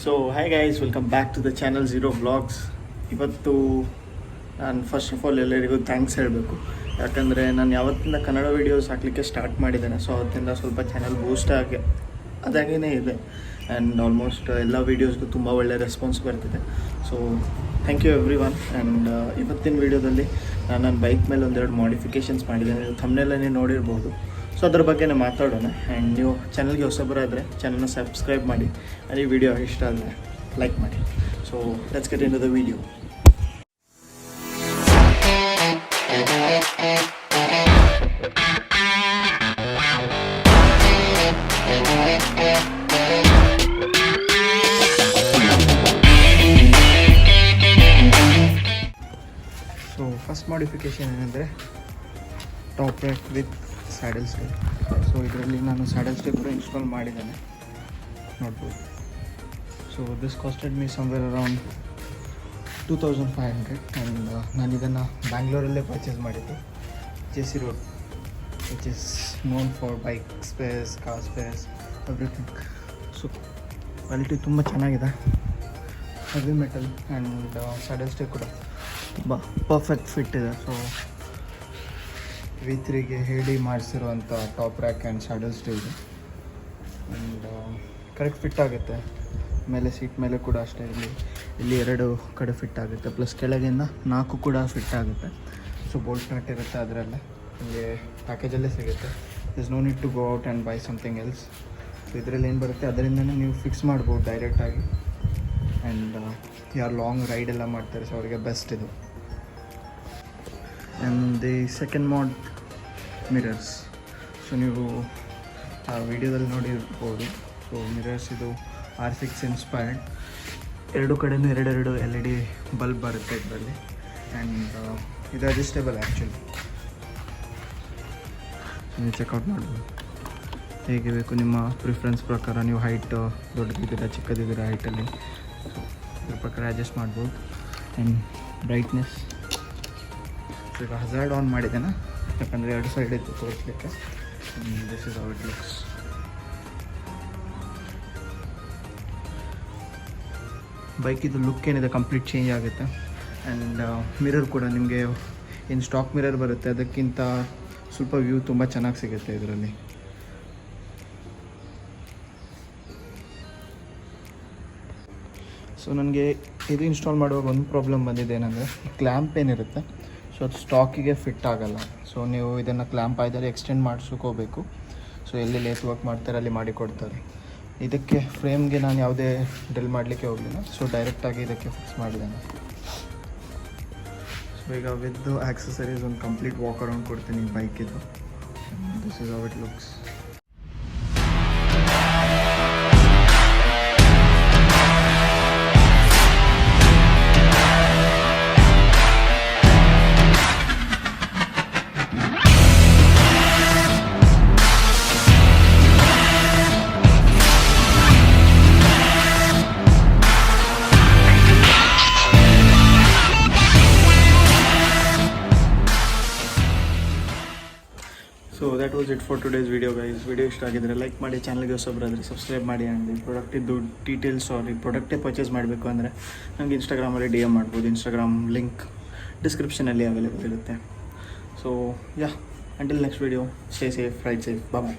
So hi guys, welcome back to the channel Zrow Vlogs. ಇವತ್ತು ನಾನು first of all ಎಲ್ಲರಿಗೂ thanks ಹೇಳಬೇಕು. ಯಾಕಂದರೆ ನಾನು ಯಾವತ್ತಿಂದ ಕನ್ನಡ ವೀಡಿಯೋಸ್ ಹಾಕಲಿಕ್ಕೆ ಸ್ಟಾರ್ಟ್ ಮಾಡಿದ್ದೇನೆ, ಸೊ ಅವತ್ತಿಂದ ಸ್ವಲ್ಪ ಚಾನಲ್ ಬೂಸ್ಟ್ ಅದಾಗೇ ಇದೆ. ಆ್ಯಂಡ್ ಆಲ್ಮೋಸ್ಟ್ ಎಲ್ಲ ವೀಡಿಯೋಸ್ಗೂ ತುಂಬ ಒಳ್ಳೆ ರೆಸ್ಪಾನ್ಸ್ ಬರ್ತಿದೆ. So thank you everyone. And ಇವತ್ತಿನ ವೀಡಿಯೋದಲ್ಲಿ ನಾನು ನನ್ನ ಬೈಕ್ ಮೇಲೆ ಒಂದೆರಡು ಮಾಡಿಫಿಕೇಷನ್ಸ್ ಮಾಡಿದ್ದೇನೆ. ನೀವು ಥಂಬ್ನೇಲಲ್ಲಿ ನೋಡಿರ್ಬೋದು. ಸೊ ಅದ್ರ ಬಗ್ಗೆನೇ ಮಾತಾಡೋಣ. ಆ್ಯಂಡ್ ನೀವು ಚಾನಲ್ಗೆ ಹೊಸಬರಾದರೆ ಚಾನಲ್ನ ಸಬ್ಸ್ಕ್ರೈಬ್ ಮಾಡಿ. ಆ್ಯಂಡ್ ಈ ವಿಡಿಯೋ ಇಷ್ಟ ಆದರೆ ಲೈಕ್ ಮಾಡಿ. So let's get into the video. So first modification ಏನಂದರೆ top rack with saddle stay. So ಇದರಲ್ಲಿ ನಾನು ಸ್ಯಾಡಲ್ ಸ್ಟೇಪ್ ಕೂಡ ಇನ್ಸ್ಟಾಲ್ ಮಾಡಿದ್ದೇನೆ, ನೋಡ್ಬೋದು. So this costed me somewhere around 2500. And ನಾನು ಇದನ್ನು ಬ್ಯಾಂಗ್ಳೂರಲ್ಲೇ ಪರ್ಚೇಸ್ ಮಾಡಿದ್ದು, JC road, which is known for bike spares, car spares, everything. So quality ತುಂಬ ಚೆನ್ನಾಗಿದೆ, heavy metal. And saddle stay ಕೂಡ ತುಂಬ ಪರ್ಫೆಕ್ಟ್ ಫಿಟ್ ಇದೆ. ಸೊ V3ಗೆ ಹೇಳಿ ಮಾಡಿಸಿರುವಂಥ top rack and saddle stay. And correct fit ಆಗುತ್ತೆ. ಮೇಲೆ ಸೀಟ್ ಮೇಲೆ ಕೂಡ ಅಷ್ಟೇ, ಇಲ್ಲಿ 2 ಕಡೆ ಫಿಟ್ ಆಗುತ್ತೆ, ಪ್ಲಸ್ ಕೆಳಗಿಂದ 4 ಕೂಡ ಫಿಟ್ ಆಗುತ್ತೆ. ಸೊ ಬೋಲ್ಟ್ ನಟ್ ಇರುತ್ತೆ ಅದರಲ್ಲೇ, ನಿಮಗೆ ಪ್ಯಾಕೇಜಲ್ಲೇ ಸಿಗುತ್ತೆ. Is no need to go out and buy something else. So ಇದರಲ್ಲಿ ಏನು ಬರುತ್ತೆ ಅದರಿಂದನೇ ನೀವು ಫಿಕ್ಸ್ ಮಾಡ್ಬೋದು ಡೈರೆಕ್ಟಾಗಿ. ಆ್ಯಂಡ್ ಯಾರು ಲಾಂಗ್ ರೈಡ್ ಎಲ್ಲ ಮಾಡ್ತಾರೆ, ಸೊ ಅವರಿಗೆ ಬೆಸ್ಟ್ ಇದು. ಆ್ಯಂಡ್ ದಿ ಸೆಕೆಂಡ್ ಮಾಡ್ ಮಿರರ್ಸ್. ಸೊ ನೀವು ಆ ವಿಡಿಯೋದಲ್ಲಿ ನೋಡಿರ್ಬೋದು. ಸೊ ಮಿರರ್ಸ್ ಇದು R6 ಇನ್ಸ್ಪೈರ್ಡ್. 2 ಕಡೆಯೂ 2 LED ಬಲ್ಬ್ ಬರುತ್ತೆ ಇದರಲ್ಲಿ. ಆ್ಯಂಡ್ ಇದು ಅಡ್ಜಸ್ಟೇಬಲ್ ಆ್ಯಕ್ಚುಲಿ. ನೀವು ಚೆಕ್ಔಟ್ ಮಾಡ್ಬೋದು, ಹೇಗೆ ಬೇಕು ನಿಮ್ಮ ಪ್ರಿಫರೆನ್ಸ್ ಪ್ರಕಾರ. ನೀವು ಹೈಟ್ ದೊಡ್ಡದಿದ್ದೀರಾ ಚಿಕ್ಕದಿದ್ದೀರಾ ಹೈಟಲ್ಲಿ, ಇದ್ರ ಪ್ರಕಾರ ಅಡ್ಜಸ್ಟ್ ಮಾಡ್ಬೋದು. ಆ್ಯಂಡ್ ಬ್ರೈಟ್ನೆಸ್ ಈಗ ಹಜಾರ್ಡ್ ಆನ್ ಮಾಡಿದ್ದೇನೆ, ಯಾಕಂದರೆ 2 ಸೈಡ್ ಇತ್ತು ತೋರಿಸ್ಲಿಕ್ಕೆ. This is how it looks. ಬೈಕಿದು ಲುಕ್ ಏನಿದೆ ಕಂಪ್ಲೀಟ್ ಚೇಂಜ್ ಆಗುತ್ತೆ. ಆ್ಯಂಡ್ ಮಿರರ್ ಕೂಡ ನಿಮಗೆ ಏನು ಸ್ಟಾಕ್ ಮಿರರ್ ಬರುತ್ತೆ ಅದಕ್ಕಿಂತ ಸ್ವಲ್ಪ ವ್ಯೂ ತುಂಬ ಚೆನ್ನಾಗಿ ಸಿಗುತ್ತೆ ಇದರಲ್ಲಿ. ಸೊ ನನಗೆ ಇದು ಇನ್ಸ್ಟಾಲ್ ಮಾಡುವಾಗ ಒಂದು ಪ್ರಾಬ್ಲಮ್ ಬಂದಿದೆ, ಏನಂದರೆ ಕ್ಲ್ಯಾಂಪ್ ಏನಿರುತ್ತೆ ಸೊ ಅದು ಸ್ಟಾಕಿಗೆ ಫಿಟ್ ಆಗೋಲ್ಲ. ಸೊ ನೀವು ಇದನ್ನು ಕ್ಲ್ಯಾಂಪ್ ಆಯ್ದರೆ ಎಕ್ಸ್ಟೆಂಡ್ ಮಾಡಿಸ್ಕೋಬೇಕು. ಸೊ ಎಲ್ಲಿ ಲೇತ್ ವರ್ಕ್ ಮಾಡ್ತಾರೆ ಅಲ್ಲಿ ಮಾಡಿಕೊಡ್ತಾರೆ. ಇದಕ್ಕೆ ಫ್ರೇಮ್ಗೆ ನಾನು ಯಾವುದೇ ಡ್ರಿಲ್ ಮಾಡಲಿಕ್ಕೆ ಹೋಗಲಿಲ್ಲ, ಸೊ ಡೈರೆಕ್ಟಾಗಿ ಇದಕ್ಕೆ ಫಿಕ್ಸ್ ಮಾಡಿದ್ದೇನೆ. ಸೊ ಈಗ ವಿತ್ ಆಕ್ಸೆಸರೀಸ್ ಒಂದು ಕಂಪ್ಲೀಟ್ ವಾಕ್ ಅರೌಂಡ್ ಕೊಡ್ತೀನಿ ಬೈಕಿದು. This is how it looks. So that was it for today's video guys. Video ಇಷ್ಟ ಆಗಿದ್ರೆ ಲೈಕ್ ಮಾಡಿ, ಚಾನಲ್ಗೆ ಹೊಸಬರಾದರೆ ಸಬ್ಸ್ಕ್ರೈಬ್ ಮಾಡಿ. ಆ್ಯಂಡ್ ಈ ಪ್ರಾಡಕ್ಟಿದ್ದು ಡೀಟೇಲ್ಸ್ ಈ ಪ್ರಾಡಕ್ಟೇ ಪರ್ಚೇಸ್ ಮಾಡಬೇಕು ಅಂದರೆ ನನಗೆ ಇನ್ಸ್ಟಾಗ್ರಾಮಲ್ಲಿ DM ಮಾಡ್ಬೋದು. ಇನ್ಸ್ಟಾಗ್ರಾಮ್ ಲಿಂಕ್ ಡಿಸ್ಕ್ರಿಪ್ಷನಲ್ಲಿ ಅವೈಲೇಬಲ್ ಇರುತ್ತೆ. So yeah, until next video, stay safe, ride safe, ಬಾಯ್.